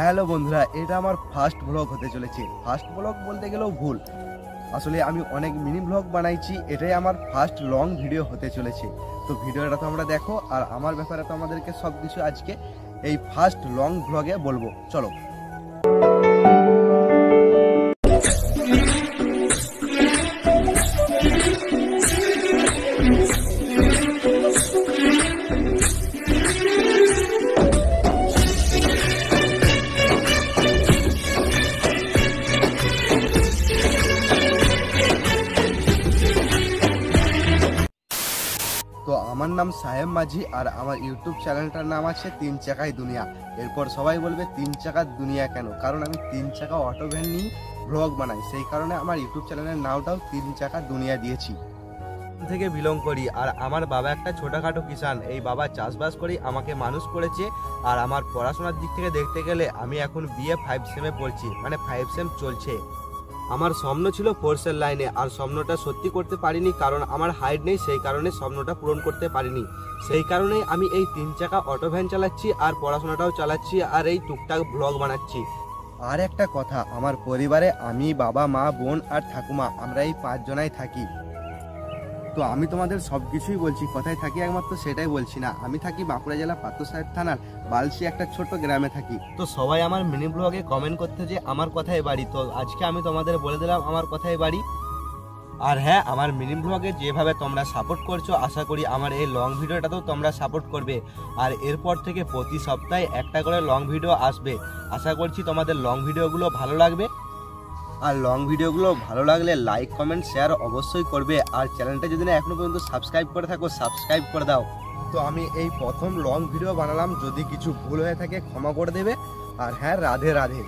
Hello বন্ধুরা, এটা আমার ফার্স্ট ব্লগ হতে চলেছে। ফার্স্ট ব্লগ বলতে গেলেও ভুল, আসলে আমি অনেক মিনি ব্লগ বানাইছি, এটাই আমার ফার্স্ট লং ভিডিও হতে চলেছে। তো ভিডিওটা তোমরা দেখো, আর আমার ব্যাপারে তো আমাদেরকে সব কিছু আজকে এই ফার্স্ট লং ব্লগে বলবো। চলো। তো আমার নাম সাহেব মাঝি, আর আমার ইউটিউব চ্যানেলটার নাম আছে তিন চাকায় দুনিয়া। এরপর সবাই বলবে তিন চাকার দুনিয়া কেন, কারণ আমি তিন চাকা অটো ভ্যান নিয়ে ব্লগ বানাই, সেই কারণে আমার ইউটিউব চ্যানেলের নামটাও তিন চাকা দুনিয়া দিয়েছি। থেকে বিলং করি, আর আমার বাবা একটা ছোটখাটো কিষান। এই বাবা চাষবাস করি আমাকে মানুষ করেছে। আর আমার পড়াশোনার দিক থেকে দেখতে গেলে আমি এখন বিএ 5 সেমে পড়ছি, মানে 5 সেম চলছে। আমার স্বপ্ন ছিল ফোর্সের লাইনে, আর স্বপ্নটা সত্যি করতে পারিনি, কারণ আমার হাইট নেই, সেই কারণে স্বপ্নটা পূরণ করতে পারিনি। সেই কারণেই আমি এই তিন চাকা অটো ভ্যান চালাচ্ছি, আর পড়াশোনাটাও চালাচ্ছি, আর এই টুকটাক ব্লগ বানাচ্ছি। আর একটা কথা, আমার পরিবারে আমি, বাবা, মা, বোন আর ঠাকুমা, আমরা এই 5 জনাই থাকি। তো আমি তোমাদের সব কিছুই বলছি, কোথায় থাকি একমাত্র সেটাই বলছি না। আমি থাকি বাঁকুড়া জেলা পাথর সাহেব থানার বালসি একটা ছোট্ট গ্রামে থাকি। তো সবাই আমার মিনি ব্লগে কমেন্ট করতে যে আমার কোথায় বাড়ি, তো আজকে আমি তোমাদের বলে দিলাম আমার কোথায় বাড়ি। আর হ্যাঁ, আমার মিনি ব্লগে যেভাবে তোমরা সাপোর্ট করছো, আশা করি আমার এই লং ভিডিওটাতেও তোমরা সাপোর্ট করবে। আর এরপর থেকে প্রতি সপ্তাহে একটা করে লং ভিডিও আসবে। আশা করছি তোমাদের লং ভিডিওগুলো ভালো লাগবে। আর লং ভিডিওগুলো ভালো লাগলে লাইক, কমেন্ট, শেয়ার অবশ্যই করবে। আর চ্যানেলটা যদি না এখনো পর্যন্ত সাবস্ক্রাইব করে থাকো, সাবস্ক্রাইব করে দাও। তো আমি এই প্রথম লং ভিডিও বানালাম, যদি কিছু ভুল হয়ে থাকে ক্ষমা করে দেবে। আর হ্যাঁ, রাধে রাধে।